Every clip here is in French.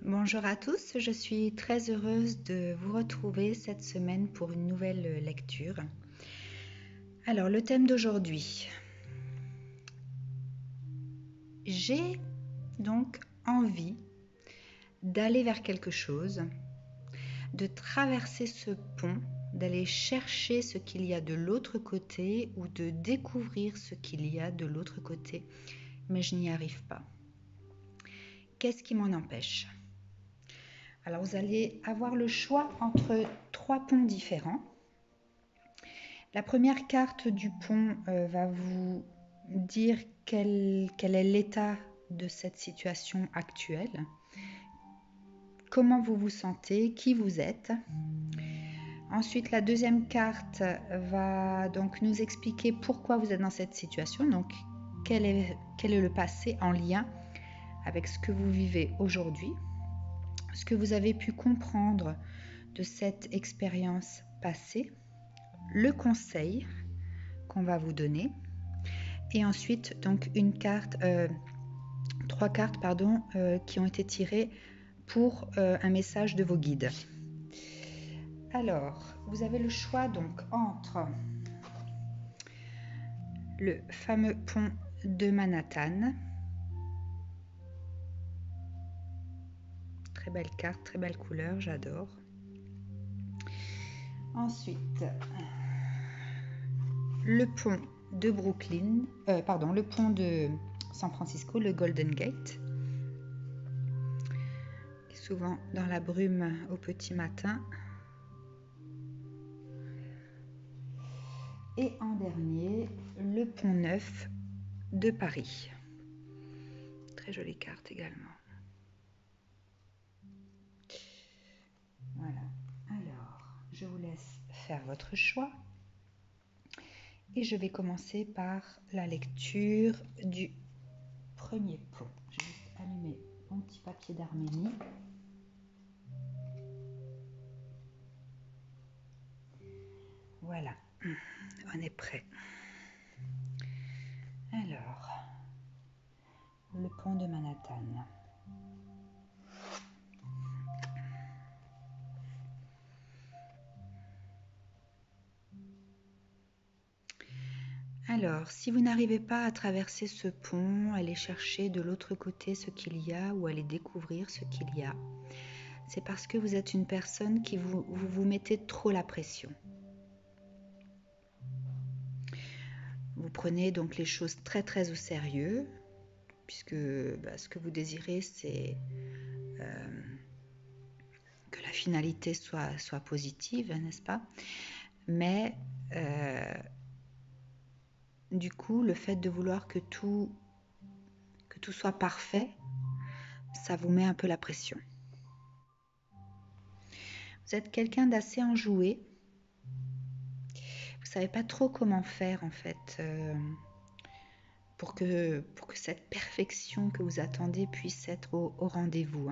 Bonjour à tous, je suis très heureuse de vous retrouver cette semaine pour une nouvelle lecture. Alors, le thème d'aujourd'hui. J'ai donc envie d'aller vers quelque chose, de traverser ce pont, d'aller chercher ce qu'il y a de l'autre côté ou de découvrir ce qu'il y a de l'autre côté, mais je n'y arrive pas. Qu'est-ce qui m'en empêche ? Alors, vous allez avoir le choix entre 3 ponts différents. La première carte du pont va vous dire quel est l'état de cette situation actuelle, comment vous vous sentez, qui vous êtes. Ensuite, la deuxième carte va donc nous expliquer pourquoi vous êtes dans cette situation, donc quel est le passé en lien avec ce que vous vivez aujourd'hui, ce que vous avez pu comprendre de cette expérience passée, le conseil qu'on va vous donner, et ensuite donc trois cartes qui ont été tirées pour un message de vos guides. Alors, vous avez le choix donc entre le fameux pont de Manhattan. Très belle carte, très belle couleur, j'adore. Ensuite, le pont de le pont de San Francisco, le Golden Gate. Souvent dans la brume au petit matin. Et en dernier, le pont Neuf de Paris. Très jolie carte également. Voilà. Alors, je vous laisse faire votre choix. Et je vais commencer par la lecture du premier pont. Je vais juste allumer mon petit papier d'Arménie. Voilà, on est prêt. Alors, le pont de Manhattan. Alors, si vous n'arrivez pas à traverser ce pont, aller chercher de l'autre côté ce qu'il y a ou aller découvrir ce qu'il y a, c'est parce que vous êtes une personne qui vous mettez trop la pression. Vous prenez donc les choses très très au sérieux, puisque ce que vous désirez, c'est que la finalité soit positive, n'est-ce pas ? Mais du coup, le fait de vouloir que tout soit parfait, ça vous met un peu la pression. Vous êtes quelqu'un d'assez enjoué. Vous savez pas trop comment faire en fait pour que cette perfection que vous attendez puisse être au rendez-vous.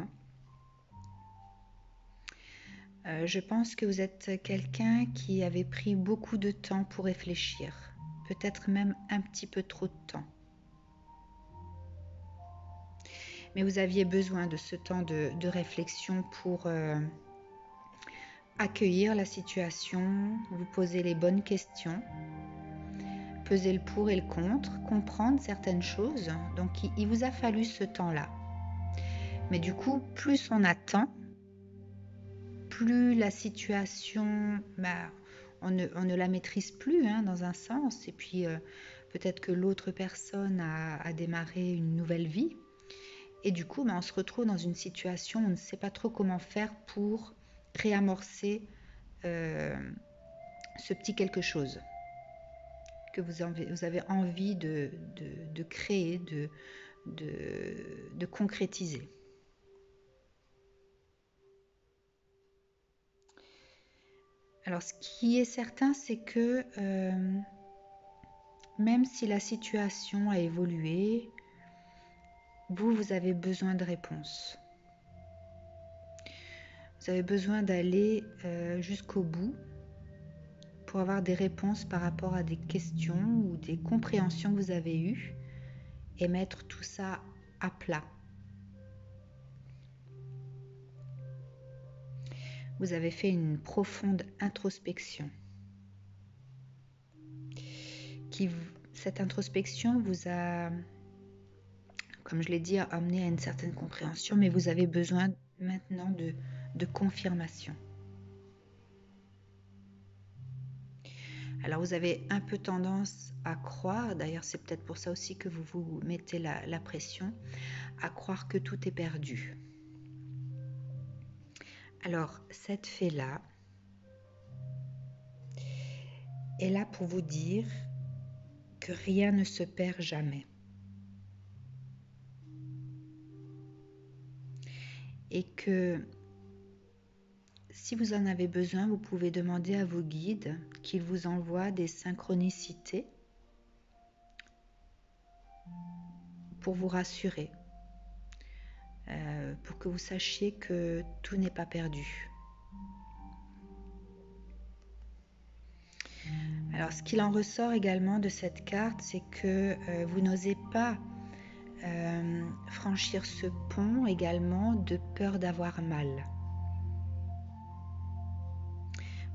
Je pense que vous êtes quelqu'un qui avait pris beaucoup de temps pour réfléchir, peut-être même un petit peu trop de temps. Mais vous aviez besoin de ce temps de réflexion pour accueillir la situation, vous poser les bonnes questions, peser le pour et le contre, comprendre certaines choses. Donc il vous a fallu ce temps-là. Mais du coup, plus on attend, plus la situation, on ne la maîtrise plus dans un sens. Et puis peut-être que l'autre personne a démarré une nouvelle vie. Et du coup, on se retrouve dans une situation où on ne sait pas trop comment faire pour réamorcer ce petit quelque chose que vous avez envie de créer, de concrétiser. Alors, ce qui est certain, c'est que même si la situation a évolué, vous avez besoin de réponses. Vous avez besoin d'aller jusqu'au bout pour avoir des réponses par rapport à des questions ou des compréhensions que vous avez eues et mettre tout ça à plat. vous avez fait une profonde introspection. Cette introspection vous a, comme je l'ai dit, amené à une certaine compréhension, mais vous avez besoin maintenant de confirmation. Alors vous avez un peu tendance à croire, d'ailleurs c'est peut-être pour ça aussi que vous vous mettez la pression, à croire que tout est perdu. Alors cette fée-là est là pour vous dire que rien ne se perd jamais. Et que si vous en avez besoin, vous pouvez demander à vos guides qu'ils vous envoient des synchronicités pour vous rassurer, pour que vous sachiez que tout n'est pas perdu. Alors, ce qu'il en ressort également de cette carte, c'est que vous n'osez pas franchir ce pont également de peur d'avoir mal.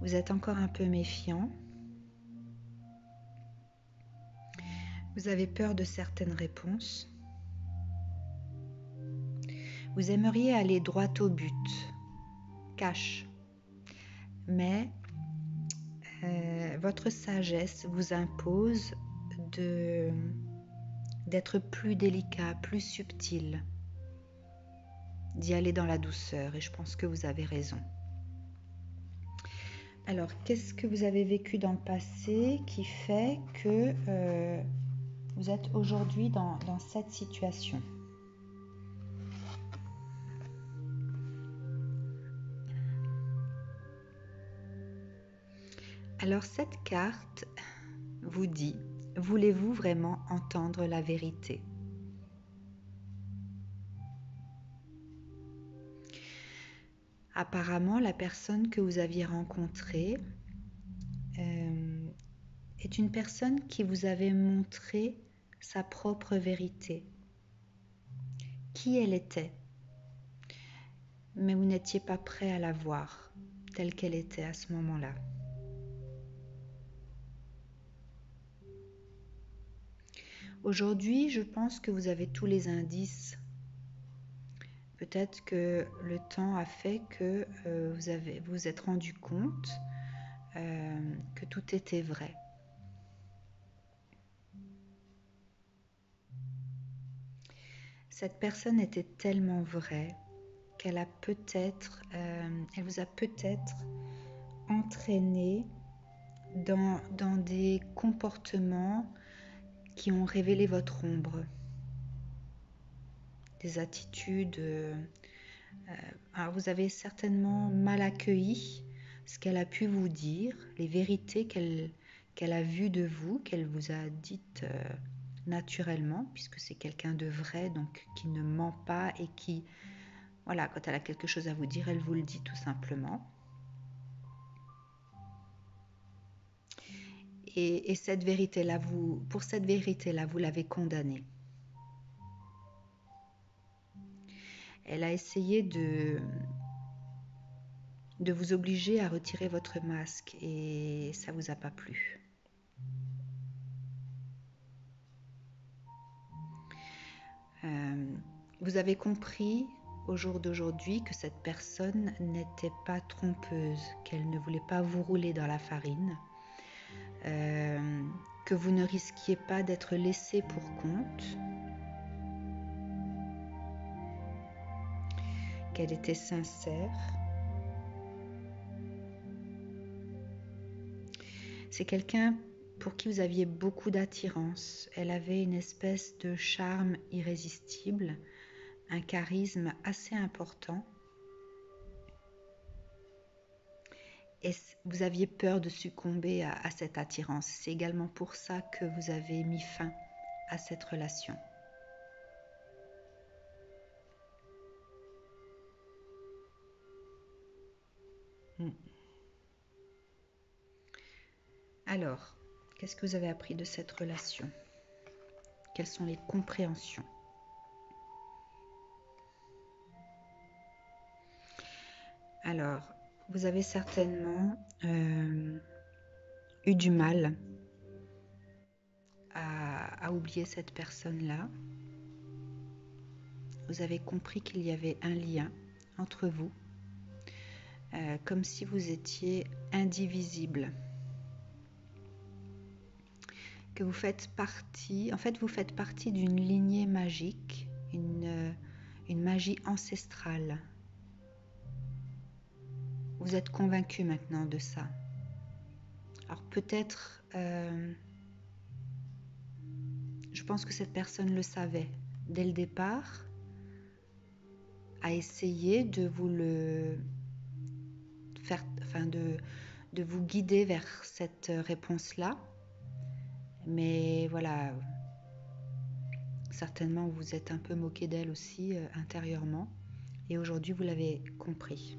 Vous êtes encore un peu méfiant. Vous avez peur de certaines réponses. Vous aimeriez aller droit au but, cash. Mais votre sagesse vous impose d'être plus délicat, plus subtil, d'y aller dans la douceur, et je pense que vous avez raison. Alors, qu'est-ce que vous avez vécu dans le passé qui fait que vous êtes aujourd'hui dans cette situation ? Alors, cette carte vous dit, voulez-vous vraiment entendre la vérité ? Apparemment, la personne que vous aviez rencontrée est une personne qui vous avait montré sa propre vérité, qui elle était, mais vous n'étiez pas prêt à la voir telle qu'elle était à ce moment-là. Aujourd'hui, je pense que vous avez tous les indices. Peut-être que le temps a fait que vous vous êtes rendu compte que tout était vrai. Cette personne était tellement vraie qu'elle a elle vous a peut-être entraîné dans des comportements qui ont révélé votre ombre, des attitudes. Alors vous avez certainement mal accueilli ce qu'elle a pu vous dire, les vérités qu'elle a vues de vous, qu'elle vous a dites naturellement, puisque c'est quelqu'un de vrai, donc qui ne ment pas et qui, voilà, quand elle a quelque chose à vous dire, elle vous le dit tout simplement. Et cette vérité-là, pour cette vérité-là, vous l'avez condamnée. Elle a essayé de vous obliger à retirer votre masque et ça ne vous a pas plu. Vous avez compris au jour d'aujourd'hui que cette personne n'était pas trompeuse, qu'elle ne voulait pas vous rouler dans la farine, que vous ne risquiez pas d'être laissé pour compte, qu'elle était sincère. C'est quelqu'un pour qui vous aviez beaucoup d'attirance. Elle avait une espèce de charme irrésistible, un charisme assez important. Et vous aviez peur de succomber à cette attirance. C'est également pour ça que vous avez mis fin à cette relation. Alors, qu'est-ce que vous avez appris de cette relation ? Quelles sont les compréhensions ? Alors, vous avez certainement eu du mal à oublier cette personne-là. Vous avez compris qu'il y avait un lien entre vous, comme si vous étiez indivisibles. Que vous faites partie, en fait, vous faites partie d'une lignée magique, une magie ancestrale. Vous êtes convaincu maintenant de ça. Alors peut-être, je pense que cette personne le savait dès le départ, a essayé de vous le faire, enfin de vous guider vers cette réponse-là. Mais voilà, certainement vous êtes un peu moqué d'elle aussi intérieurement. Et aujourd'hui, vous l'avez compris.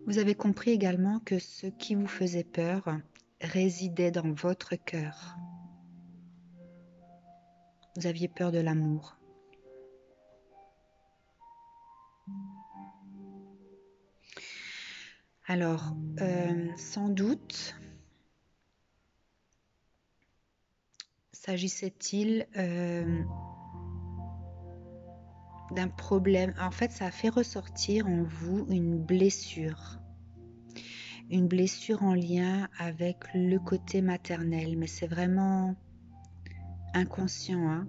Vous avez compris également que ce qui vous faisait peur résidait dans votre cœur. Vous aviez peur de l'amour. Alors, sans doute, s'agissait-il d'un problème. En fait, ça a fait ressortir en vous une blessure en lien avec le côté maternel, mais c'est vraiment inconscient, hein.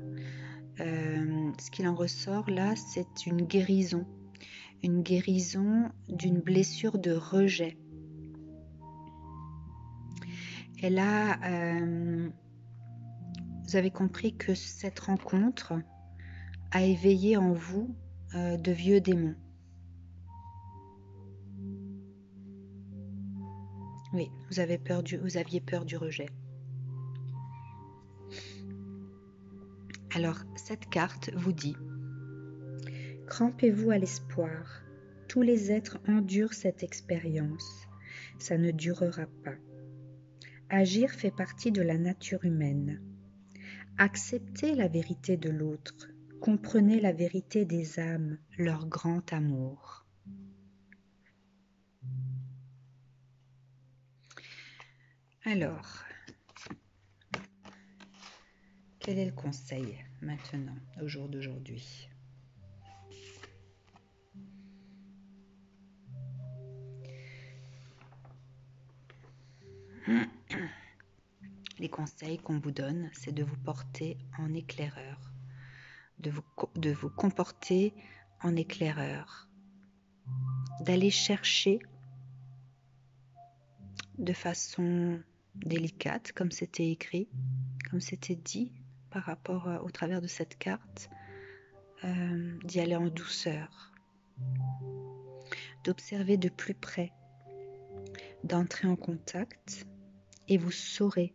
Ce qu'il en ressort là, c'est une guérison d'une blessure de rejet. Et là, vous avez compris que cette rencontre a éveillé en vous de vieux démons. Oui, vous aviez peur du rejet. Alors, cette carte vous dit: crampez-vous à l'espoir. Tous les êtres endurent cette expérience. Ça ne durera pas. Agir fait partie de la nature humaine. Acceptez la vérité de l'autre. Comprenez la vérité des âmes, leur grand amour. Alors, quel est le conseil maintenant, au jour d'aujourd'hui? Les conseils qu'on vous donne, c'est de vous porter en éclaireur, de vous comporter en éclaireur, d'aller chercher de façon délicate, comme c'était écrit, comme c'était dit par rapport au travers de cette carte, d'y aller en douceur, d'observer de plus près, d'entrer en contact, et vous saurez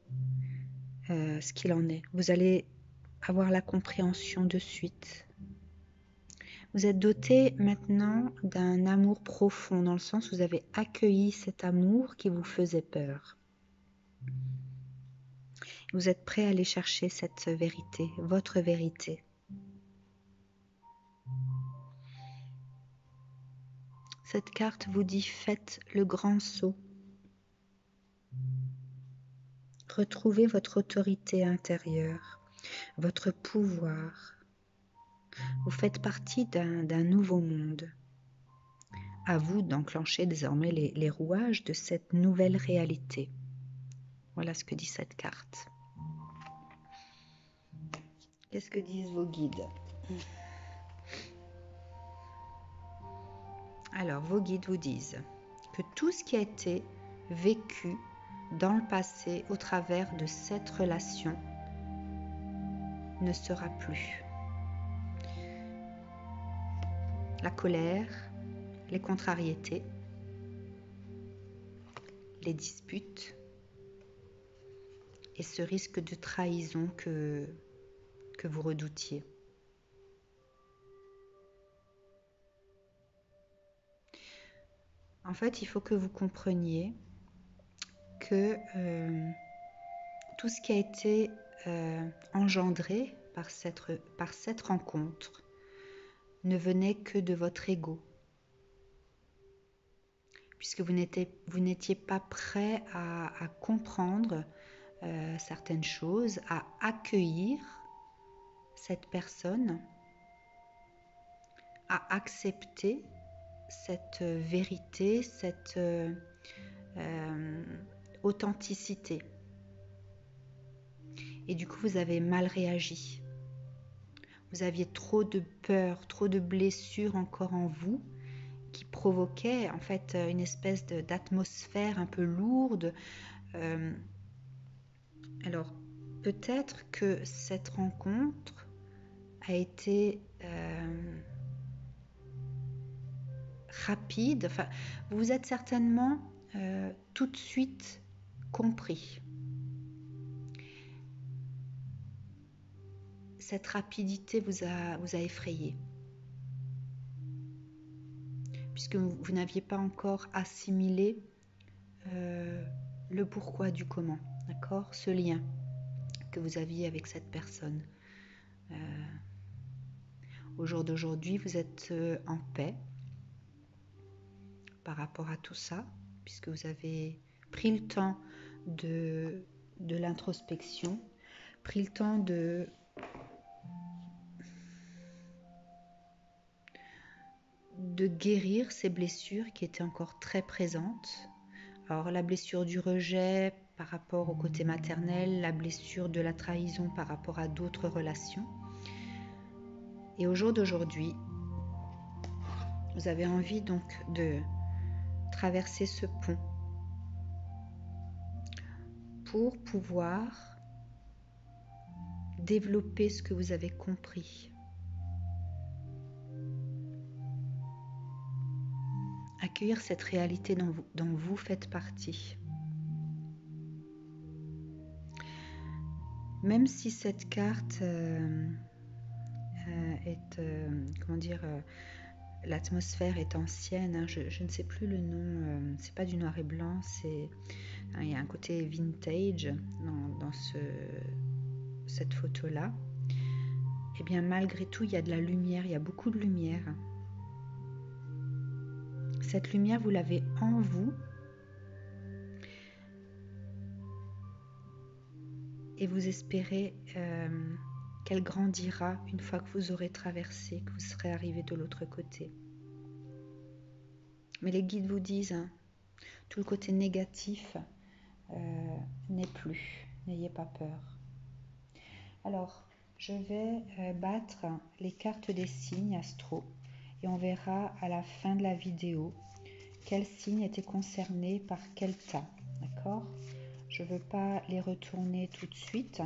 ce qu'il en est. Vous allez avoir la compréhension de suite. Vous êtes doté maintenant d'un amour profond, dans le sens où vous avez accueilli cet amour qui vous faisait peur. Vous êtes prêt à aller chercher cette vérité, votre vérité. Cette carte vous dit: faites le grand saut. Retrouvez votre autorité intérieure, votre pouvoir. Vous faites partie d'un nouveau monde. À vous d'enclencher désormais les rouages de cette nouvelle réalité. Voilà ce que dit cette carte. Qu'est-ce que disent vos guides? Alors, vos guides vous disent que tout ce qui a été vécu dans le passé au travers de cette relation ne sera plus. La colère, les contrariétés, les disputes et ce risque de trahison que vous redoutiez. En fait, il faut que vous compreniez que tout ce qui a été engendré par cette rencontre ne venait que de votre ego, puisque vous n'étiez pas prêt à comprendre certaines choses, à accueillir cette personne, à accepter cette vérité, cette authenticité. Et du coup, vous avez mal réagi. Vous aviez trop de peur, trop de blessures encore en vous qui provoquaient en fait une espèce d'atmosphère un peu lourde. Alors, peut-être que cette rencontre a été rapide. Enfin, vous vous êtes certainement tout de suite compris. Cette rapidité vous a effrayé, puisque vous n'aviez pas encore assimilé le pourquoi du comment, d'accord ? Ce lien que vous aviez avec cette personne. Au jour d'aujourd'hui, vous êtes en paix par rapport à tout ça, puisque vous avez pris le temps de l'introspection, pris le temps de guérir ces blessures qui étaient encore très présentes. Alors la blessure du rejet par rapport au côté maternel, la blessure de la trahison par rapport à d'autres relations. Et au jour d'aujourd'hui, vous avez envie donc de traverser ce pont pour pouvoir développer ce que vous avez compris. Accueillir cette réalité dont vous faites partie. Même si cette carte est, l'atmosphère est ancienne, hein, je ne sais plus le nom, c'est pas du noir et blanc, il y a un côté vintage dans cette photo-là. Et bien malgré tout, il y a de la lumière, il y a beaucoup de lumière. Cette lumière, vous l'avez en vous. Et vous espérez qu'elle grandira une fois que vous aurez traversé, que vous serez arrivé de l'autre côté. Mais les guides vous disent, hein, tout le côté négatif n'est plus. N'ayez pas peur. Alors, je vais battre les cartes des signes astro et on verra à la fin de la vidéo quel signe était concerné par quel tas. D'accord ? Je ne veux pas les retourner tout de suite.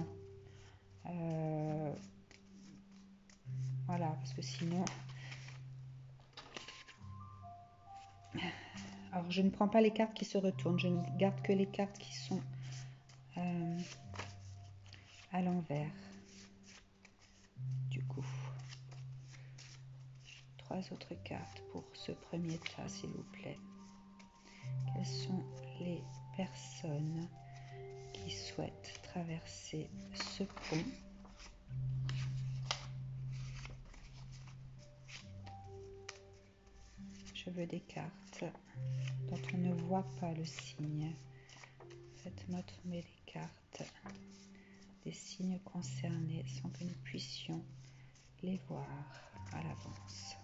Voilà, parce que sinon... Alors, je ne prends pas les cartes qui se retournent. Je ne garde que les cartes qui sont à l'envers. Du coup, 3 autres cartes pour ce premier tas, s'il vous plaît. Quelles sont les personnes qui souhaitent traverser ce pont ? Je veux des cartes dont on ne voit pas le signe. Faites-moi tomber les cartes des signes concernés sans que nous puissions les voir à l'avance.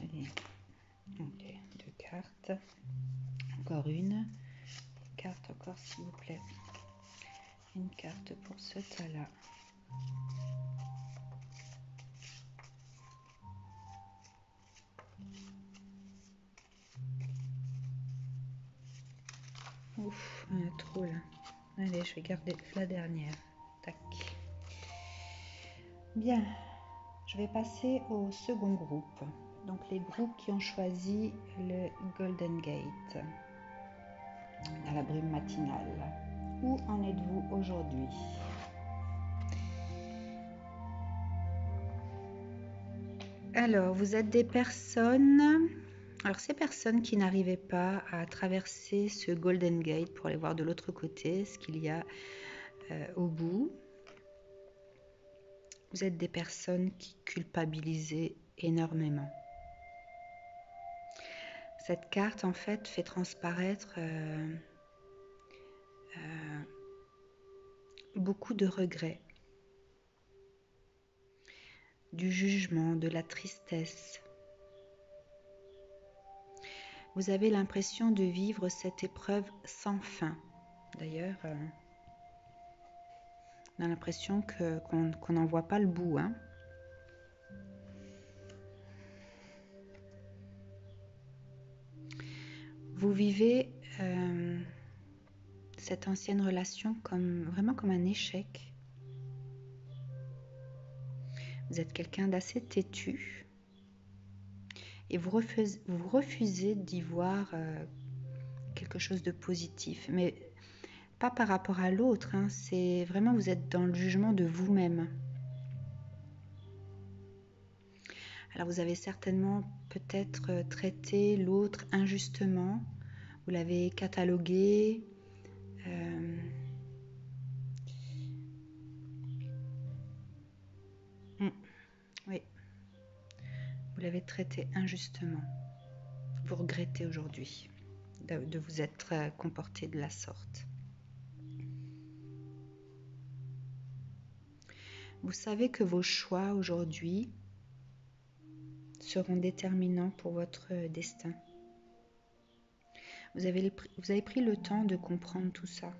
Allez, ok, 2 cartes, encore une carte encore s'il vous plaît, une carte pour ce tas-là. Ouf, il y en a trop là. Allez, je vais garder la dernière. Tac. Bien, je vais passer au second groupe. Donc les groupes qui ont choisi le Golden Gate à la brume matinale. Où en êtes-vous aujourd'hui ? Alors, vous êtes des personnes Alors ces personnes qui n'arrivaient pas à traverser ce Golden Gate pour aller voir de l'autre côté ce qu'il y a au bout, vous êtes des personnes qui culpabilisaient énormément. Cette carte en fait fait transparaître beaucoup de regrets, du jugement, de la tristesse. Vous avez l'impression de vivre cette épreuve sans fin. D'ailleurs, on a l'impression qu'on n'en voit pas le bout. Hein. Vous vivez cette ancienne relation vraiment comme un échec. Vous êtes quelqu'un d'assez têtu et vous refusez d'y voir quelque chose de positif. Mais pas par rapport à l'autre, hein, c'est vraiment vous êtes dans le jugement de vous-même. Alors vous avez certainement peut-être traité l'autre injustement, vous l'avez catalogué, oui, vous l'avez traité injustement. Vous regrettez aujourd'hui de vous être comporté de la sorte. Vous savez que vos choix aujourd'hui seront déterminants pour votre destin. Vous avez pris le temps de comprendre tout ça,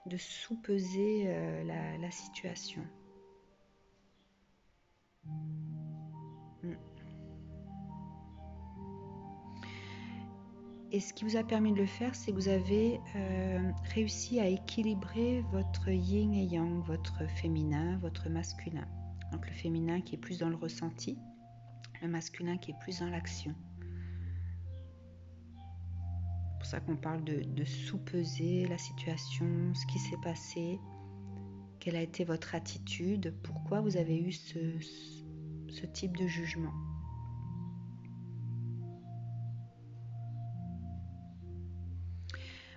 de sous-peser la situation. Et ce qui vous a permis de le faire, c'est que vous avez réussi à équilibrer votre yin et yang, votre féminin, votre masculin. Donc le féminin qui est plus dans le ressenti, le masculin qui est plus dans l'action. C'est pour ça qu'on parle de sous-peser la situation, ce qui s'est passé, quelle a été votre attitude, pourquoi vous avez eu ce type de jugement.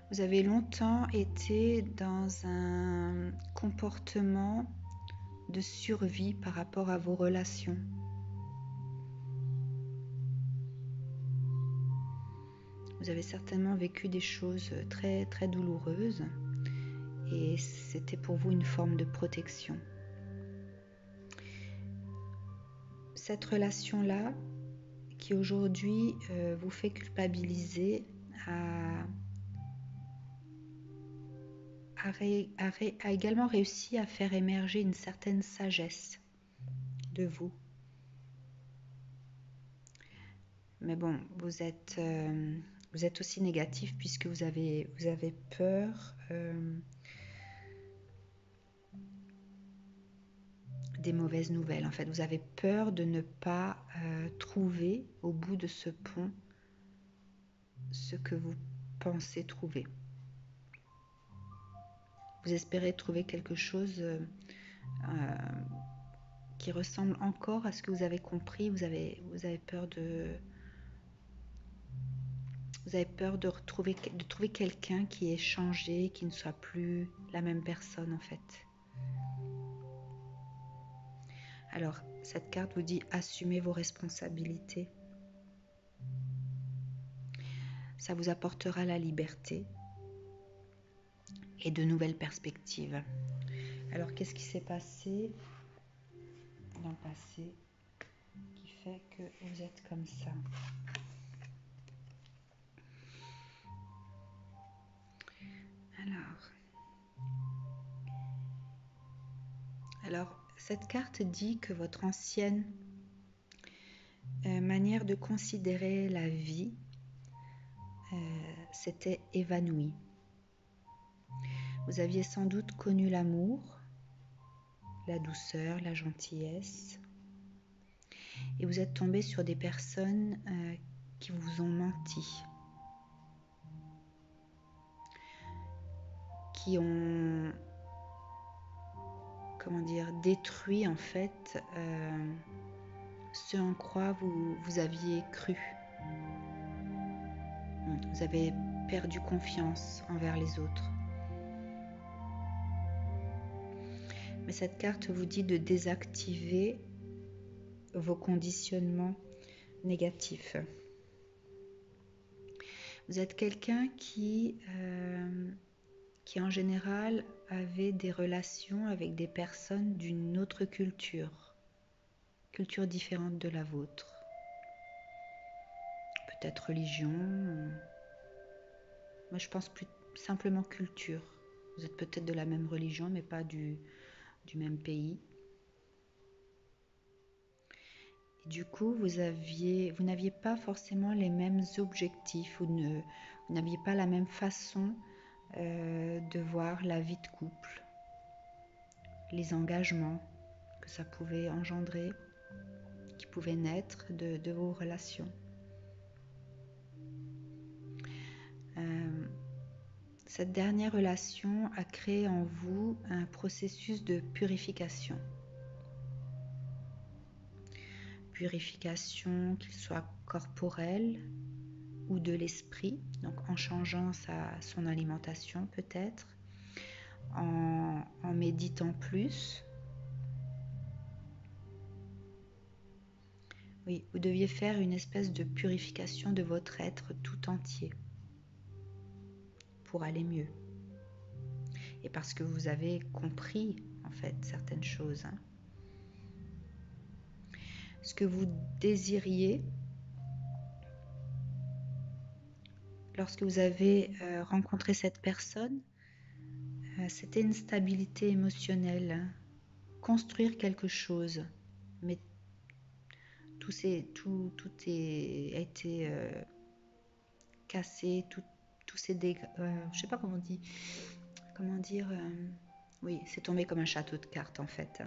Vous avez longtemps été dans un comportement de survie par rapport à vos relations. Vous avez certainement vécu des choses très très douloureuses et c'était pour vous une forme de protection. Cette relation-là qui aujourd'hui vous fait culpabiliser a également réussi à faire émerger une certaine sagesse de vous. Mais bon, vous êtes aussi négatif puisque vous avez peur des mauvaises nouvelles. En fait, vous avez peur de ne pas trouver au bout de ce pont ce que vous pensez trouver. Vous espérez trouver quelque chose qui ressemble encore à ce que vous avez compris. Vous avez peur de trouver quelqu'un qui ait changé, qui ne soit plus la même personne en fait. Alors, cette carte vous dit assumez vos responsabilités. Ça vous apportera la liberté et de nouvelles perspectives. Alors, qu'est-ce qui s'est passé dans le passé qui fait que vous êtes comme ça? Alors, cette carte dit que votre ancienne manière de considérer la vie s'était évanouie. Vous aviez sans doute connu l'amour, la douceur, la gentillesse, et vous êtes tombé sur des personnes qui vous ont menti, qui ont, détruit en fait ce en quoi vous aviez cru. Vous avez perdu confiance envers les autres. Mais cette carte vous dit de désactiver vos conditionnements négatifs. Vous êtes quelqu'un qui en général avait des relations avec des personnes d'une autre culture différente de la vôtre. Peut-être religion, moi je pense plus simplement culture. Vous êtes peut-être de la même religion mais pas du même pays. Et du coup, vous n'aviez pas forcément les mêmes objectifs, vous n'aviez pas la même façon de voir la vie de couple, les engagements que ça pouvait engendrer, qui pouvaient naître de vos relations. Cette dernière relation a créé en vous un processus de purification. Purification, qu'il soit corporelle ou de l'esprit, donc en changeant son alimentation peut-être, en méditant plus. Oui, vous deviez faire une espèce de purification de votre être tout entier pour aller mieux. Et parce que vous avez compris en fait certaines choses. Ce que vous désiriez lorsque vous avez rencontré cette personne, c'était une stabilité émotionnelle, construire quelque chose, mais tout a été cassé, tous ces dégâts, je sais pas comment dire, oui, c'est tombé comme un château de cartes en fait.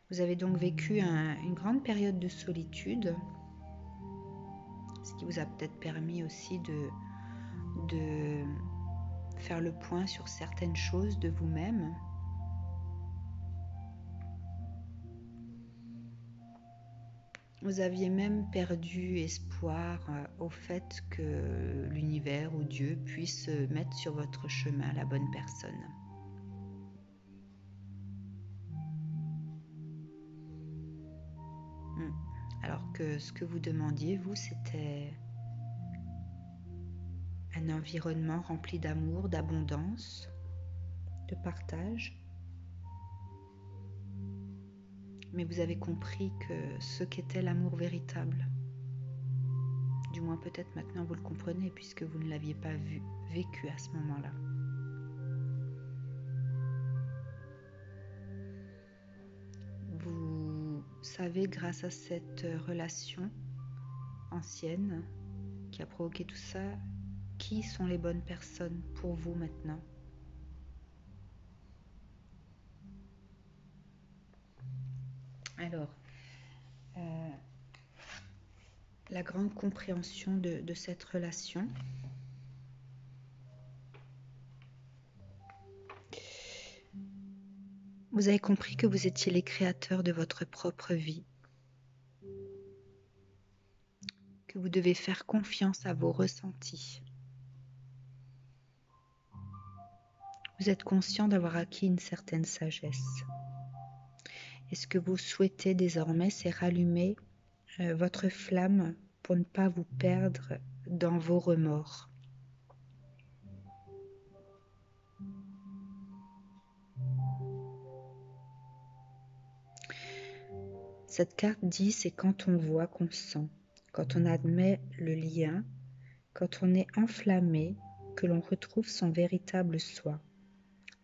Vous avez donc vécu une grande période de solitude, ce qui vous a peut-être permis aussi de faire le point sur certaines choses de vous-même. Vous aviez même perdu espoir au fait que l'univers ou Dieu puisse mettre sur votre chemin la bonne personne. Alors que ce que vous demandiez, vous, c'était un environnement rempli d'amour, d'abondance, de partage. Mais vous avez compris que ce qu'était l'amour véritable, du moins peut-être maintenant vous le comprenez puisque vous ne l'aviez pas vécu à ce moment-là. Vous savez grâce à cette relation ancienne qui a provoqué tout ça, qui sont les bonnes personnes pour vous maintenant. Alors, la grande compréhension de cette relation. Vous avez compris que vous étiez les créateurs de votre propre vie, que vous devez faire confiance à vos ressentis. Vous êtes conscient d'avoir acquis une certaine sagesse. Et ce que vous souhaitez désormais, c'est rallumer votre flamme pour ne pas vous perdre dans vos remords. Cette carte dit, c'est quand on voit qu'on sent, quand on admet le lien, quand on est enflammé, que l'on retrouve son véritable soi.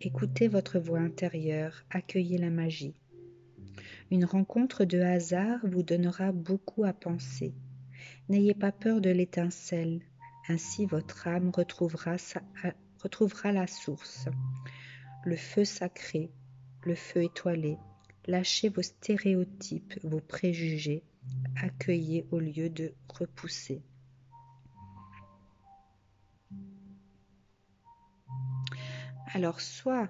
Écoutez votre voix intérieure, accueillez la magie. Une rencontre de hasard vous donnera beaucoup à penser. N'ayez pas peur de l'étincelle, ainsi votre âme retrouvera la source. Le feu sacré, le feu étoilé. Lâchez vos stéréotypes, vos préjugés. Accueillez au lieu de repousser. Alors, soit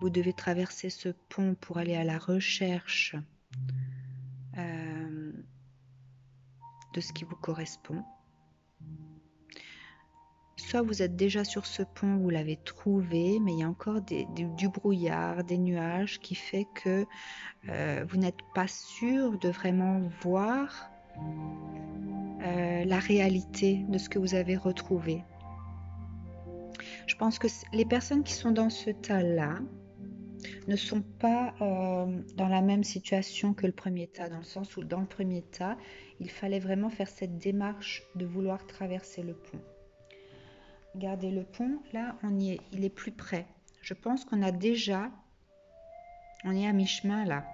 vous devez traverser ce pont pour aller à la recherche de ce qui vous correspond. Soit vous êtes déjà sur ce pont, vous l'avez trouvé, mais il y a encore du brouillard, des nuages qui fait que vous n'êtes pas sûr de vraiment voir la réalité de ce que vous avez retrouvé. Je pense que les personnes qui sont dans ce tas-là ne sont pas dans la même situation que le premier tas, dans le sens où dans le premier tas, il fallait vraiment faire cette démarche de vouloir traverser le pont. Regardez le pont, là, il est plus près. Je pense qu'on est à mi-chemin là,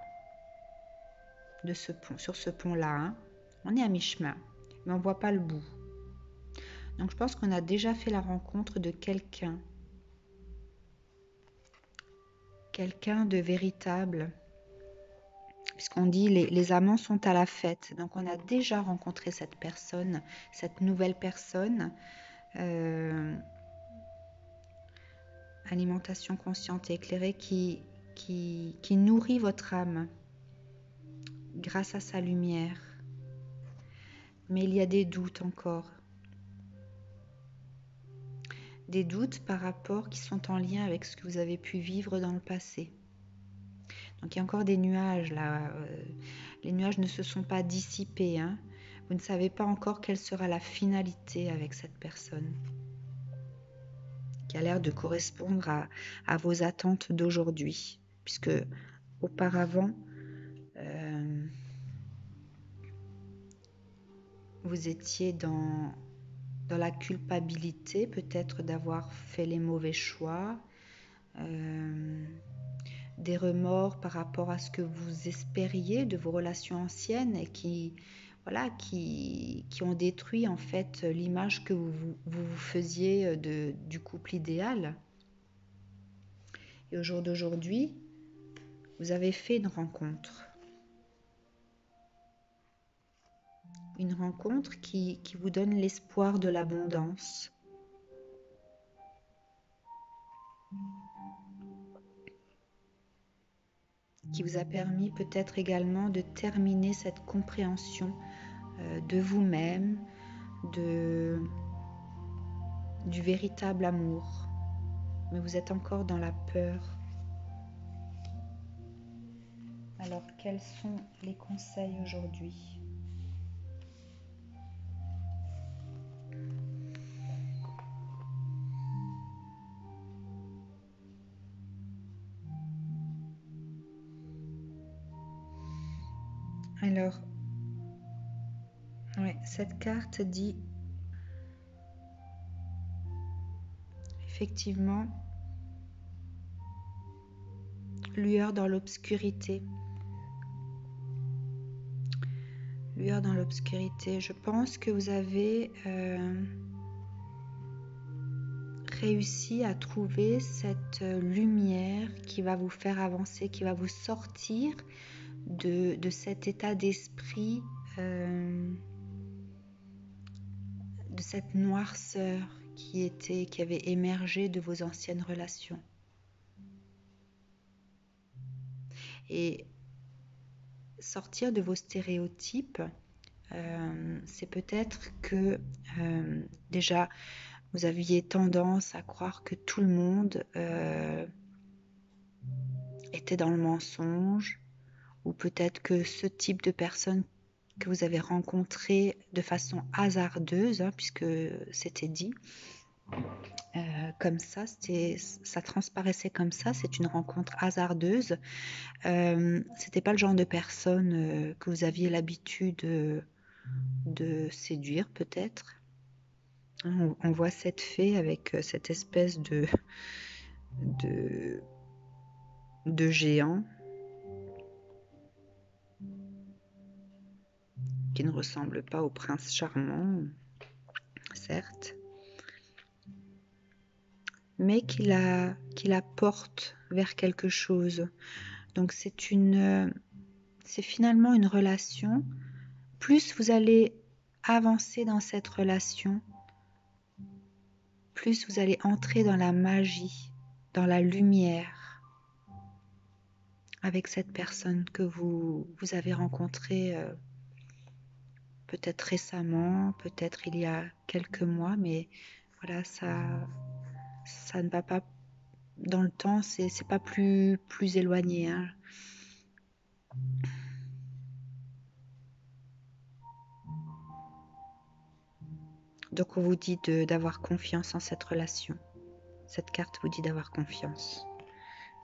de ce pont, sur ce pont-là. Hein. On est à mi-chemin, mais on ne voit pas le bout. Donc je pense qu'on a déjà fait la rencontre de quelqu'un de véritable, puisqu'on dit les amants sont à la fête. Donc on a déjà rencontré cette personne, cette nouvelle personne. Alimentation consciente et éclairée qui nourrit votre âme grâce à sa lumière. Mais il y a des doutes encore. Des doutes par rapport qui sont en lien avec ce que vous avez pu vivre dans le passé. Donc il y a encore des nuages là. Les nuages ne se sont pas dissipés. Hein. Vous ne savez pas encore quelle sera la finalité avec cette personne qui a l'air de correspondre à vos attentes d'aujourd'hui. Puisque auparavant, vous étiez dans la culpabilité peut-être d'avoir fait les mauvais choix, des remords par rapport à ce que vous espériez de vos relations anciennes et qui ont détruit en fait l'image que vous faisiez du couple idéal. Et au jour d'aujourd'hui, vous avez fait une rencontre. Une rencontre qui vous donne l'espoir de l'abondance. Qui vous a permis peut-être également de terminer cette compréhension de vous-même, du véritable amour. Mais vous êtes encore dans la peur. Alors, quels sont les conseils aujourd'hui ? Alors, ouais, cette carte dit effectivement lueur dans l'obscurité. Lueur dans l'obscurité. Je pense que vous avez réussi à trouver cette lumière qui va vous faire avancer, qui va vous sortir de cet état d'esprit, de cette noirceur qui avait émergé de vos anciennes relations. Et sortir de vos stéréotypes, c'est peut-être que déjà vous aviez tendance à croire que tout le monde était dans le mensonge, ou peut-être que ce type de personne que vous avez rencontré de façon hasardeuse, hein, puisque c'était dit comme ça, ça transparaissait comme ça, c'est une rencontre hasardeuse. C'était pas le genre de personne que vous aviez l'habitude de séduire peut-être. On voit cette fée avec cette espèce de géant qui ne ressemble pas au prince charmant, certes, mais qui la porte vers quelque chose. Donc c'est finalement une relation. Plus vous allez avancer dans cette relation, plus vous allez entrer dans la magie, dans la lumière. avec cette personne que vous avez rencontrée peut-être récemment, peut-être il y a quelques mois, mais voilà, ça ne va pas dans le temps, c'est pas plus éloigné, hein. Donc on vous dit d'avoir confiance en cette relation. Cette carte vous dit d'avoir confiance.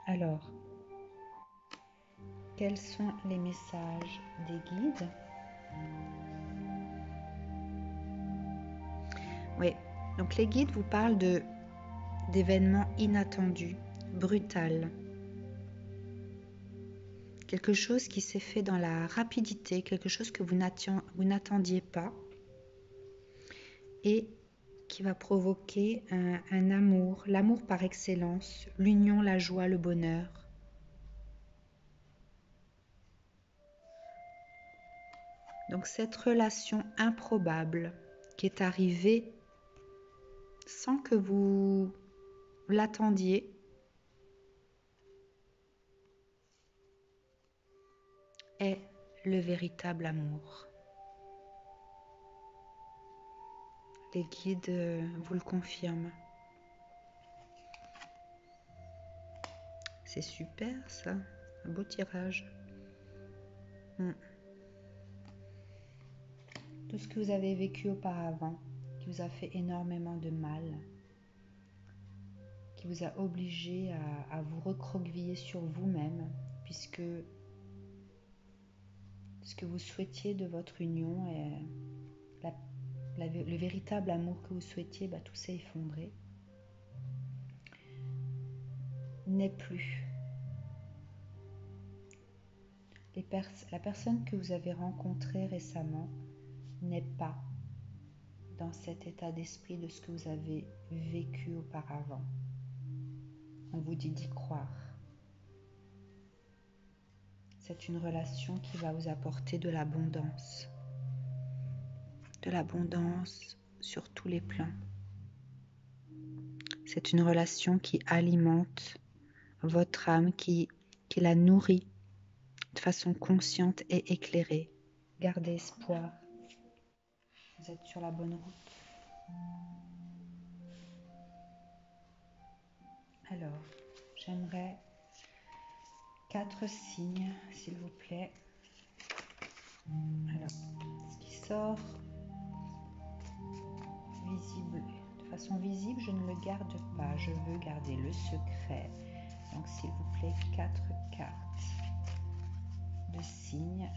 Alors, quels sont les messages des guides? Oui, donc les guides vous parlent d'événements inattendus, brutals. Quelque chose qui s'est fait dans la rapidité, quelque chose que vous n'attendiez pas et qui va provoquer un amour, l'amour par excellence, l'union, la joie, le bonheur. Donc cette relation improbable qui est arrivée sans que vous l'attendiez, est le véritable amour. Les guides vous le confirment. C'est super ça, un beau tirage. Tout ce que vous avez vécu auparavant, qui vous a fait énormément de mal, qui vous a obligé à vous recroqueviller sur vous-même, puisque ce que vous souhaitiez de votre union et le véritable amour que vous souhaitiez, tout s'est effondré, n'est plus. La personne que vous avez rencontrée récemment n'est pas dans cet état d'esprit de ce que vous avez vécu auparavant. On vous dit d'y croire. C'est une relation qui va vous apporter de l'abondance sur tous les plans. C'est une relation qui alimente votre âme, qui la nourrit de façon consciente et éclairée. Gardez espoir. Vous êtes sur la bonne route. Alors, j'aimerais 4 signes, s'il vous plaît. Alors, ce qui sort visible, de façon visible, je ne le garde pas. Je veux garder le secret. Donc, s'il vous plaît, 4 cartes de signes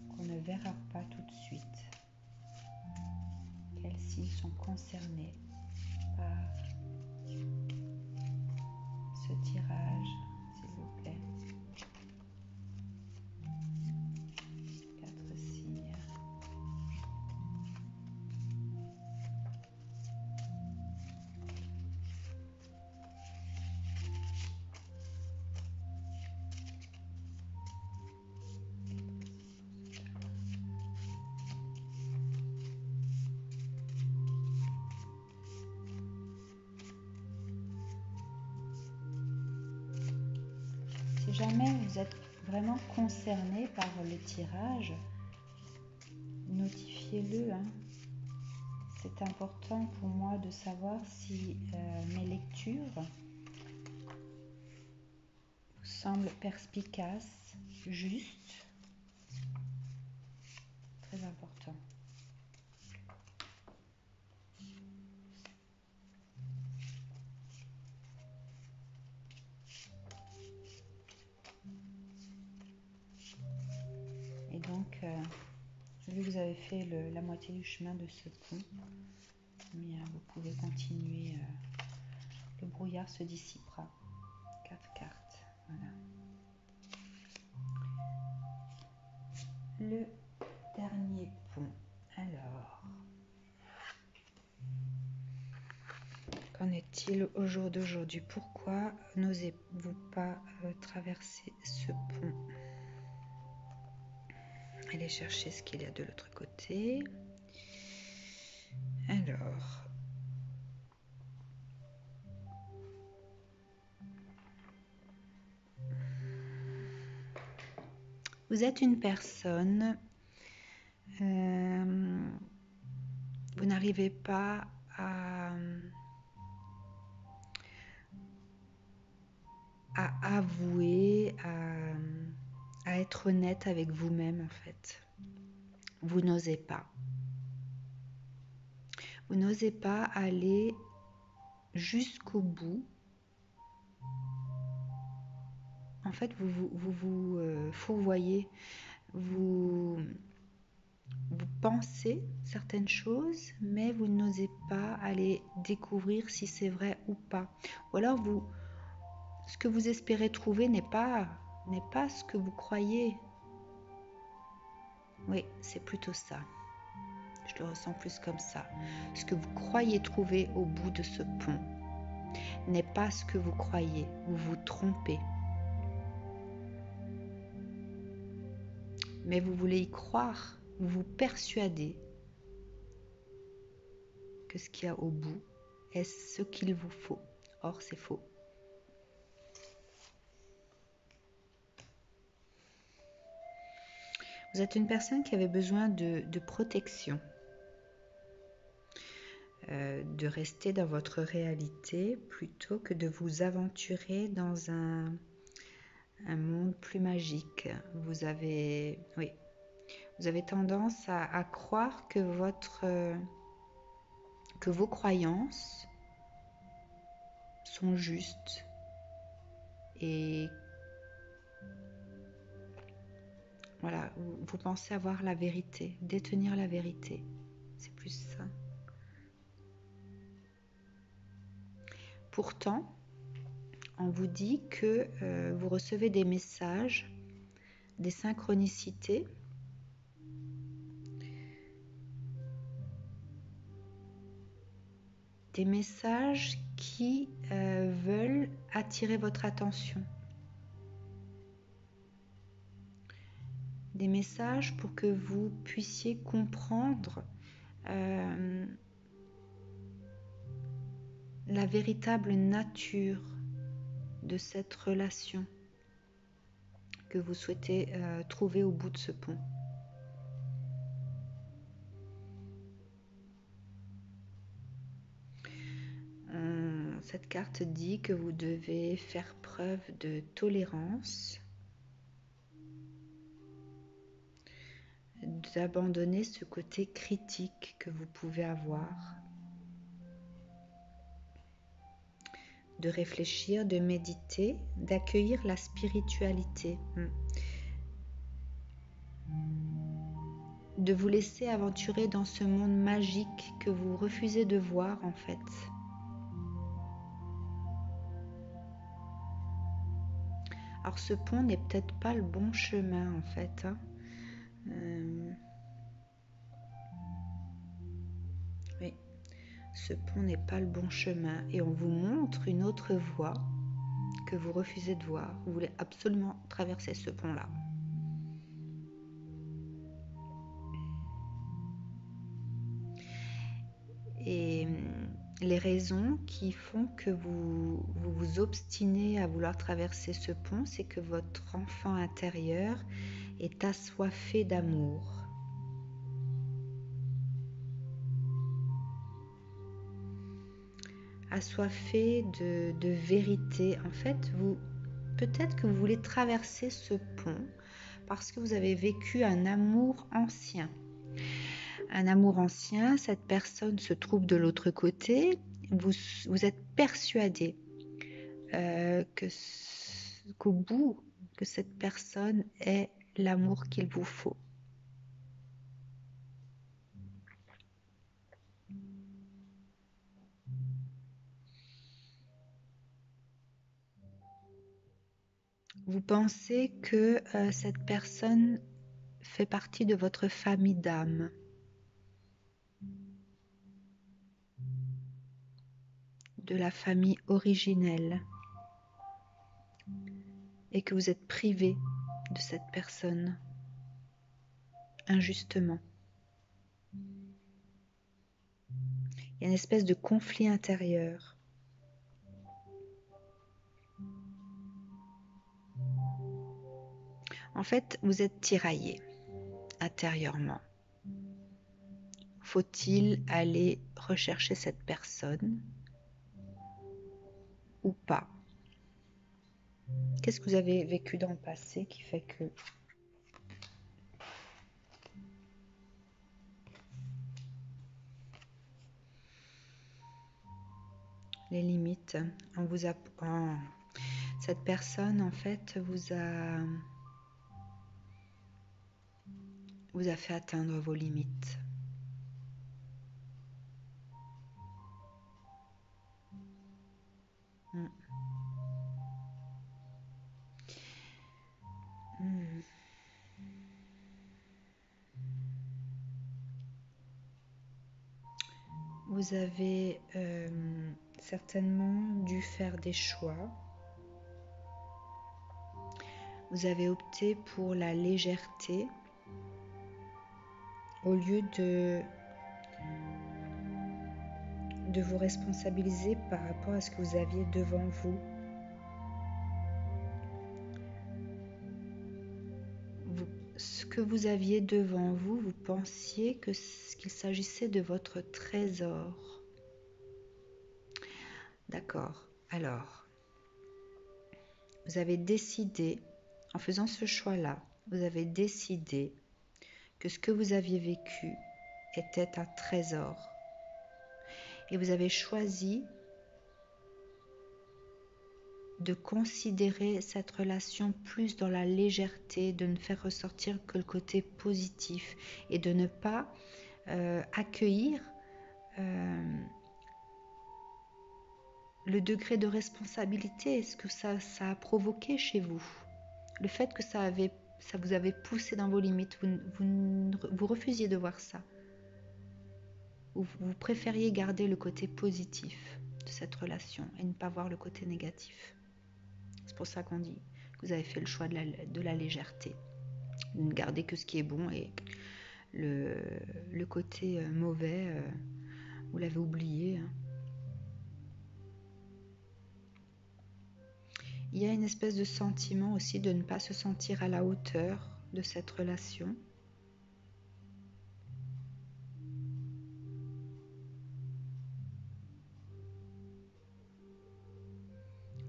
qu'on ne verra pas tout de suite. Quels signes sont concernés par ce tirage, s'il vous plaît? 4 signes. Si jamais vous êtes vraiment concerné par le tirage, notifiez-le. C'est important pour moi de savoir si mes lectures vous semblent perspicaces, justes. Très important. Et donc, vu que vous avez fait la moitié du chemin de ce pont, vous pouvez continuer. Le brouillard se dissipera. 4 cartes. Voilà. Le dernier pont. Alors, qu'en est-il au jour d'aujourd'hui? Pourquoi n'osez-vous pas traverser ce pont? Allez chercher ce qu'il y a de l'autre côté. Alors, Vous êtes une personne, vous n'arrivez pas à avouer, à être honnête avec vous-même en fait. Vous n'osez pas. Vous n'osez pas aller jusqu'au bout. En fait, vous fourvoyez, vous pensez certaines choses, mais vous n'osez pas aller découvrir si c'est vrai ou pas. Ou alors, ce que vous espérez trouver n'est pas ce que vous croyez. Oui, c'est plutôt ça. Je le ressens plus comme ça. Ce que vous croyez trouver au bout de ce pont n'est pas ce que vous croyez. Vous vous trompez. Mais vous voulez y croire. Vous vous persuadez que ce qu'il y a au bout est ce qu'il vous faut. Or, c'est faux. Vous êtes une personne qui avait besoin de protection, de rester dans votre réalité plutôt que de vous aventurer dans un monde plus magique. Vous avez tendance à croire que vos croyances sont justes et voilà, vous pensez avoir la vérité, détenir la vérité. C'est plus ça. Pourtant, on vous dit que vous recevez des messages, des synchronicités, des messages qui veulent attirer votre attention. Des messages pour que vous puissiez comprendre la véritable nature de cette relation que vous souhaitez trouver au bout de ce pont. Cette carte dit que vous devez faire preuve de tolérance, d'abandonner ce côté critique que vous pouvez avoir, de réfléchir, de méditer, d'accueillir la spiritualité, de vous laisser aventurer dans ce monde magique que vous refusez de voir en fait. Alors ce pont n'est peut-être pas le bon chemin en fait. Oui, ce pont n'est pas le bon chemin et on vous montre une autre voie que vous refusez de voir. Vous voulez absolument traverser ce pont-là. Et les raisons qui font que vous vous obstinez à vouloir traverser ce pont, c'est que votre enfant intérieur est assoiffé d'amour. Assoiffé de vérité. En fait, peut-être que vous voulez traverser ce pont parce que vous avez vécu un amour ancien. Un amour ancien, cette personne se trouve de l'autre côté, vous êtes persuadé qu'au bout, que cette personne est l'amour qu'il vous faut. Vous pensez que cette personne fait partie de votre famille d'âme. De la famille originelle. Et que vous êtes privé de cette personne injustement. Il y a une espèce de conflit intérieur. En fait, vous êtes tiraillé intérieurement. Faut-il aller rechercher cette personne ou pas? Qu'est-ce que vous avez vécu dans le passé qui fait que les limites, cette personne en fait vous a fait atteindre vos limites. Vous avez certainement dû faire des choix. Vous avez opté pour la légèreté au lieu de vous responsabiliser par rapport à ce que vous aviez devant vous. Ce que vous aviez devant vous, vous pensiez qu'il s'agissait de votre trésor. D'accord. Alors, vous avez décidé, en faisant ce choix-là, vous avez décidé que ce que vous aviez vécu était un trésor. Et vous avez choisi de considérer cette relation plus dans la légèreté, de ne faire ressortir que le côté positif et de ne pas accueillir le degré de responsabilité, ce que ça a provoqué chez vous. Le fait que ça vous avait poussé dans vos limites, vous refusiez de voir ça. Vous préfériez garder le côté positif de cette relation et ne pas voir le côté négatif. C'est pour ça qu'on dit que vous avez fait le choix de la légèreté. Ne gardez que ce qui est bon et le côté mauvais, vous l'avez oublié. Il y a une espèce de sentiment aussi de ne pas se sentir à la hauteur de cette relation.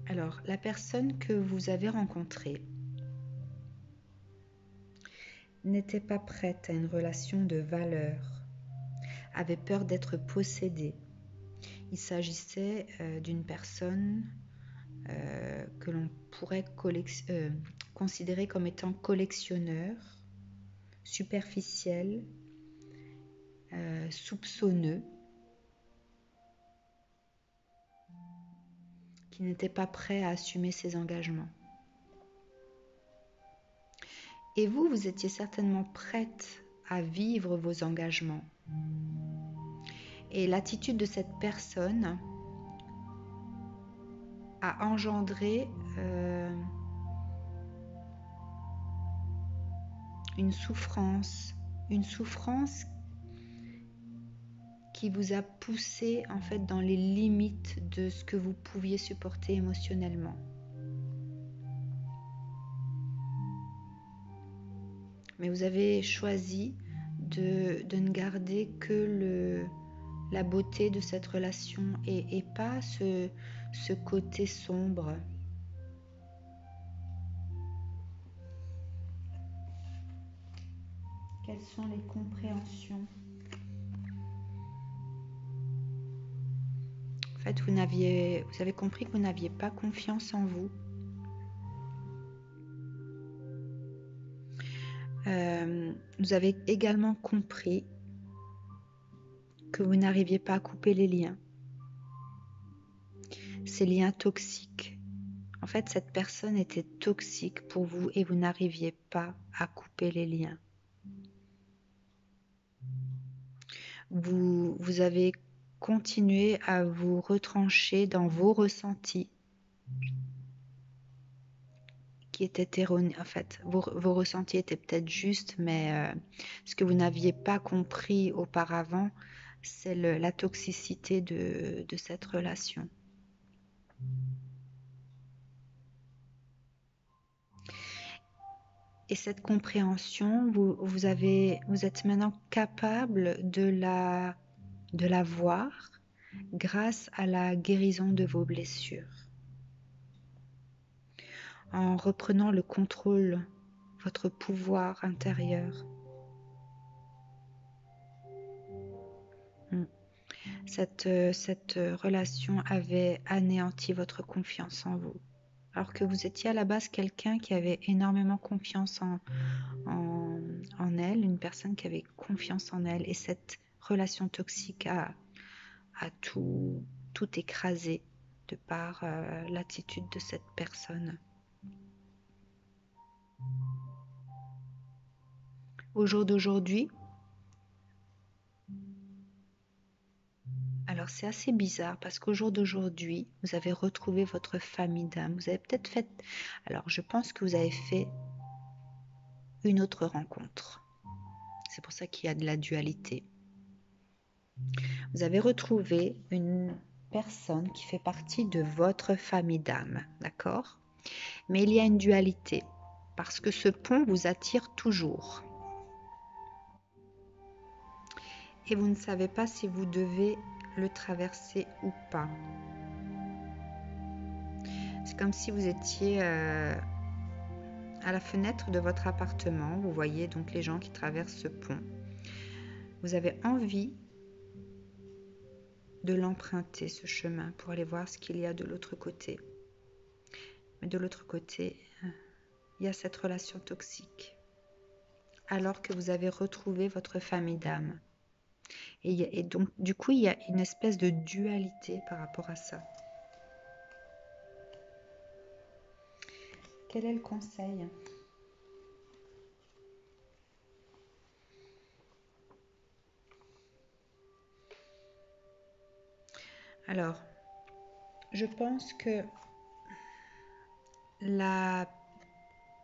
Alors, la personne que vous avez rencontrée n'était pas prête à une relation de valeur, avait peur d'être possédée. Il s'agissait d'une personne que l'on pourrait considérer comme étant collectionneur, superficiel, soupçonneux, qui n'était pas prêt à assumer ses engagements. Et vous étiez certainement prête à vivre vos engagements. Et l'attitude de cette personne a engendré une souffrance qui vous a poussé en fait dans les limites de ce que vous pouviez supporter émotionnellement. Mais vous avez choisi de ne garder que la beauté de cette relation et pas ce côté sombre. Quelles sont les compréhensions? En fait, vous avez compris que vous n'aviez pas confiance en vous. Vous avez également compris que vous n'arriviez pas à couper les liens. Ces liens toxiques. En fait, cette personne était toxique pour vous et vous n'arriviez pas à couper les liens. Vous avez continué à vous retrancher dans vos ressentis qui étaient erronés. En fait, vos ressentis étaient peut-être justes, mais ce que vous n'aviez pas compris auparavant, c'est la toxicité de cette relation. Et cette compréhension, vous êtes maintenant capable de la voir grâce à la guérison de vos blessures. En reprenant le contrôle, votre pouvoir intérieur. Cette relation avait anéanti votre confiance en vous. Alors que vous étiez à la base quelqu'un qui avait énormément confiance en elle, une personne qui avait confiance en elle. Et cette relation toxique a tout écrasé de par l'attitude de cette personne. Au jour d'aujourd'hui, alors c'est assez bizarre parce qu'au jour d'aujourd'hui, vous avez retrouvé votre famille d'âme. Vous avez peut-être fait... Alors je pense que vous avez fait une autre rencontre. C'est pour ça qu'il y a de la dualité. Vous avez retrouvé une personne qui fait partie de votre famille d'âme, d'accord? Mais il y a une dualité parce que ce pont vous attire toujours. Et vous ne savez pas si vous devez le traverser ou pas. C'est comme si vous étiez à la fenêtre de votre appartement. Vous voyez donc les gens qui traversent ce pont. Vous avez envie de l'emprunter, ce chemin, pour aller voir ce qu'il y a de l'autre côté. Mais de l'autre côté, il y a cette relation toxique. Alors que vous avez retrouvé votre famille d'âme. Et donc, du coup, il y a une espèce de dualité par rapport à ça. Quel est le conseil ? Alors, je pense que la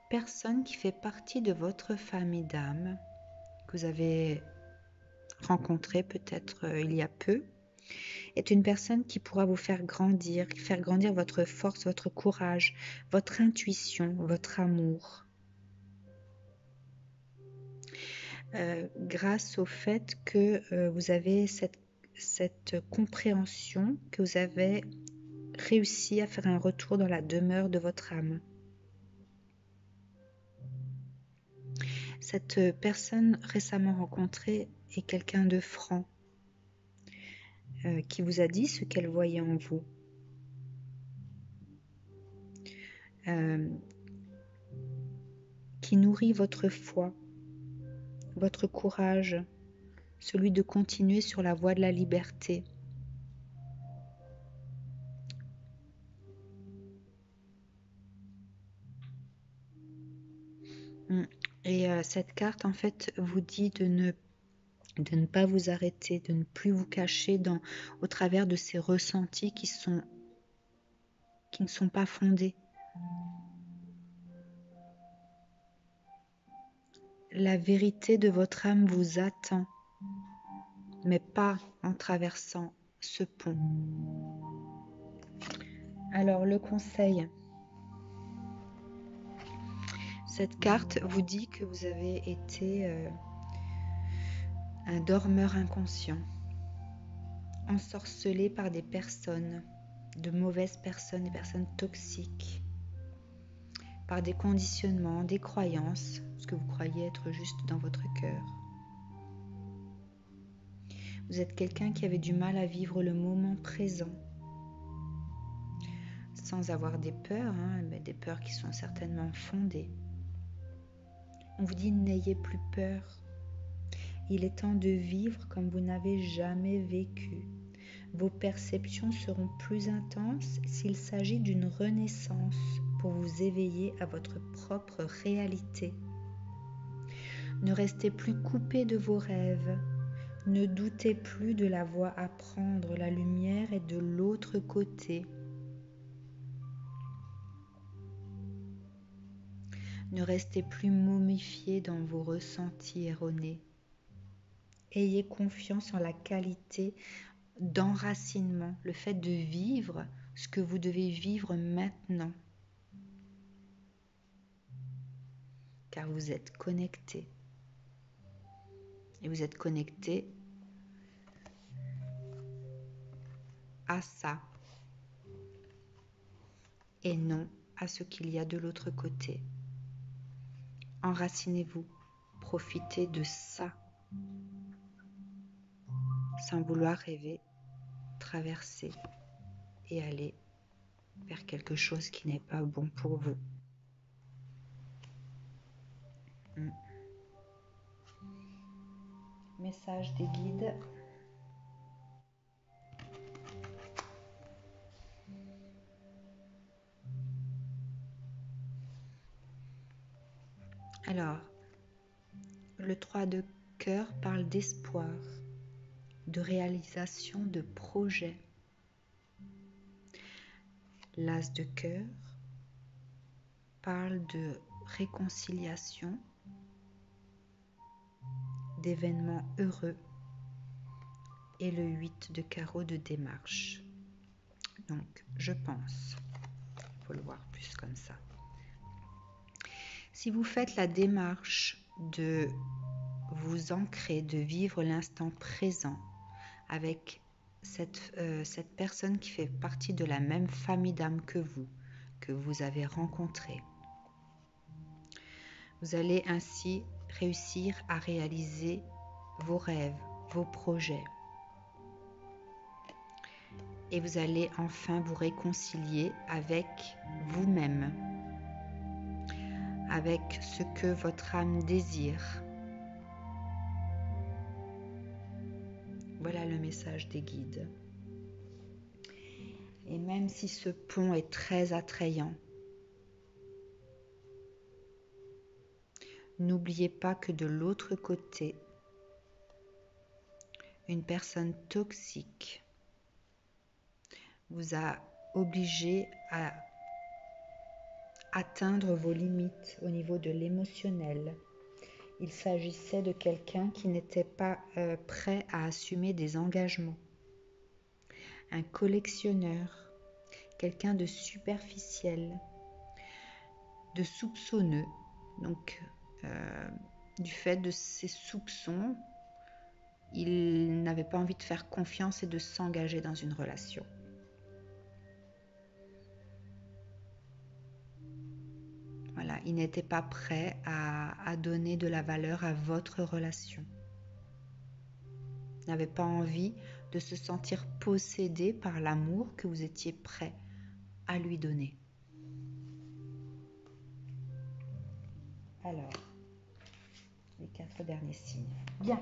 personne qui fait partie de votre famille d'âme, que vous avez rencontrée peut-être il y a peu, est une personne qui pourra vous faire grandir votre force, votre courage, votre intuition, votre amour. Grâce au fait que vous avez cette compréhension, que vous avez réussi à faire un retour dans la demeure de votre âme. Cette personne récemment rencontrée est quelqu'un de franc, qui vous a dit ce qu'elle voyait en vous. Qui nourrit votre foi, votre courage, celui de continuer sur la voie de la liberté. Et cette carte, en fait, vous dit de ne pas vous arrêter, de ne plus vous cacher au travers de ces ressentis qui ne sont pas fondés. La vérité de votre âme vous attend, mais pas en traversant ce pont. Alors, le conseil. Cette carte vous dit que vous avez été un dormeur inconscient, ensorcelé par des personnes, de mauvaises personnes, des personnes toxiques, par des conditionnements, des croyances, ce que vous croyez être juste dans votre cœur. Vous êtes quelqu'un qui avait du mal à vivre le moment présent, sans avoir des peurs, mais des peurs qui sont certainement fondées. On vous dit n'ayez plus peur. Il est temps de vivre comme vous n'avez jamais vécu. Vos perceptions seront plus intenses s'il s'agit d'une renaissance pour vous éveiller à votre propre réalité. Ne restez plus coupé de vos rêves. Ne doutez plus de la voie à prendre. La lumière est de l'autre côté. Ne restez plus momifié dans vos ressentis erronés. Ayez confiance en la qualité d'enracinement, le fait de vivre ce que vous devez vivre maintenant. car vous êtes connecté. Et vous êtes connecté à ça et non à ce qu'il y a de l'autre côté. Enracinez-vous, profitez de ça, sans vouloir rêver, traverser et aller vers quelque chose qui n'est pas bon pour vous. Message des guides. Alors, le 3 de cœur parle d'espoir, de réalisation de projets. L'as de cœur parle de réconciliation, d'événements heureux et le 8 de carreau de démarche. Donc, je pense, il faut le voir plus comme ça. Si vous faites la démarche de vous ancrer, de vivre l'instant présent avec cette personne qui fait partie de la même famille d'âme que vous avez rencontrée, vous allez ainsi réussir à réaliser vos rêves, vos projets. Et vous allez enfin vous réconcilier avec vous-même, avec ce que votre âme désire. Voilà le message des guides. Et même si ce pont est très attrayant, n'oubliez pas que de l'autre côté, une personne toxique vous a obligé à atteindre vos limites au niveau de l'émotionnel. Il s'agissait de quelqu'un qui n'était pas prêt à assumer des engagements. Un collectionneur, quelqu'un de superficiel, de soupçonneux. Donc, du fait de ses soupçons, il n'avait pas envie de faire confiance et de s'engager dans une relation. Voilà, il n'était pas prêt à donner de la valeur à votre relation. Il n'avait pas envie de se sentir possédé par l'amour que vous étiez prêt à lui donner. Alors, les 4 derniers signes. Bien.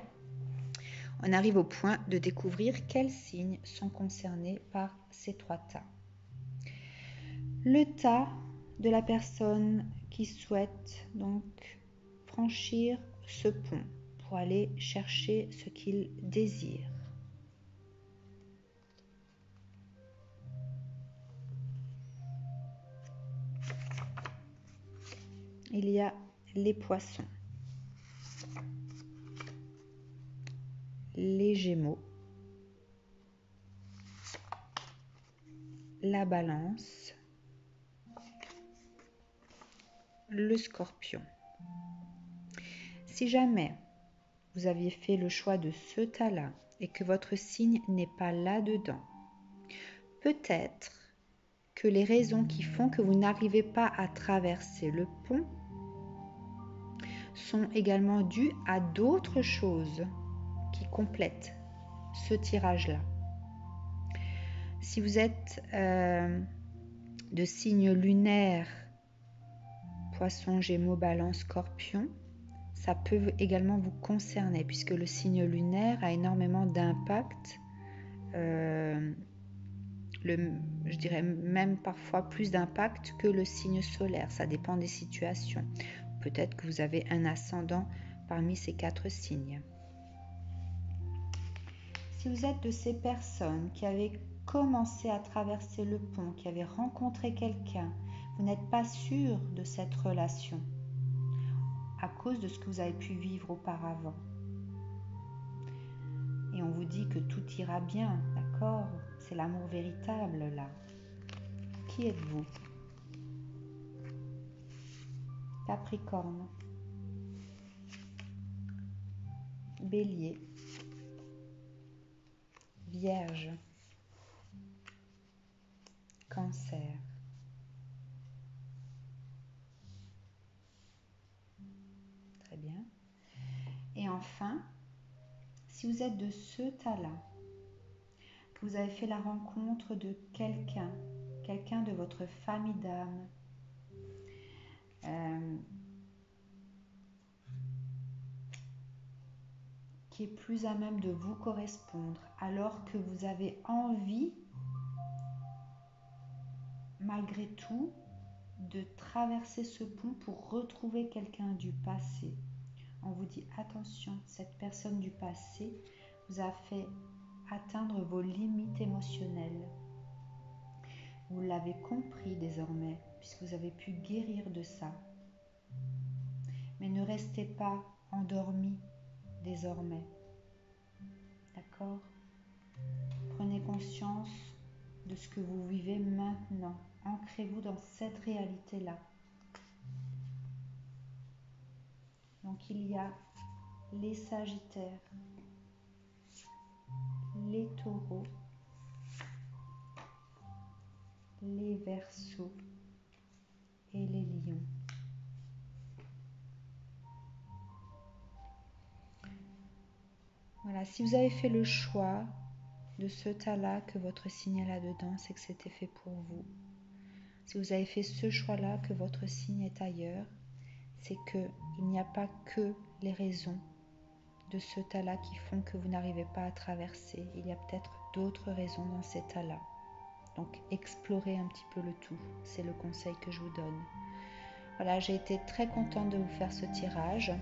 On arrive au point de découvrir quels signes sont concernés par ces 3 tas. Le tas de la personne qui souhaite donc franchir ce pont pour aller chercher ce qu'il désire. Il y a les poissons, les gémeaux, la balance, le scorpion. Si jamais vous aviez fait le choix de ce tas-là et que votre signe n'est pas là-dedans, peut-être que les raisons qui font que vous n'arrivez pas à traverser le pont sont également dues à d'autres choses qui complètent ce tirage-là. Si vous êtes de signe lunaire, Poisson, Gémeaux, Balance, Scorpion, ça peut également vous concerner puisque le signe lunaire a énormément d'impact, je dirais même parfois plus d'impact que le signe solaire, ça dépend des situations. Peut-être que vous avez un ascendant parmi ces 4 signes. Si vous êtes de ces personnes qui avaient commencé à traverser le pont, qui avaient rencontré quelqu'un, vous n'êtes pas sûr de cette relation à cause de ce que vous avez pu vivre auparavant. Et on vous dit que tout ira bien, d'accord? C'est l'amour véritable là. Qui êtes-vous? Capricorne. Bélier, Vierge, Cancer, très bien. Et enfin, si vous êtes de ce tas-là, que vous avez fait la rencontre de quelqu'un de votre famille d'âme, qui est plus à même de vous correspondre, alors que vous avez envie, malgré tout, de traverser ce pont pour retrouver quelqu'un du passé. On vous dit attention, cette personne du passé vous a fait atteindre vos limites émotionnelles. Vous l'avez compris désormais, puisque vous avez pu guérir de ça. Mais ne restez pas endormi désormais. D'accord ? Prenez conscience de ce que vous vivez maintenant. Ancrez-vous dans cette réalité-là. Donc il y a les Sagittaires, les Taureaux, les Verseaux et les Lions. Voilà, si vous avez fait le choix de ce tas-là, que votre signe est là-dedans, c'est que c'était fait pour vous. Si vous avez fait ce choix-là, que votre signe est ailleurs, c'est qu'il n'y a pas que les raisons de ce tas-là qui font que vous n'arrivez pas à traverser. Il y a peut-être d'autres raisons dans ces tas-là. Donc, explorez un petit peu le tout. C'est le conseil que je vous donne. Voilà, j'ai été très contente de vous faire ce tirage.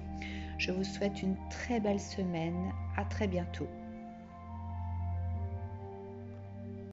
Je vous souhaite une très belle semaine. À très bientôt.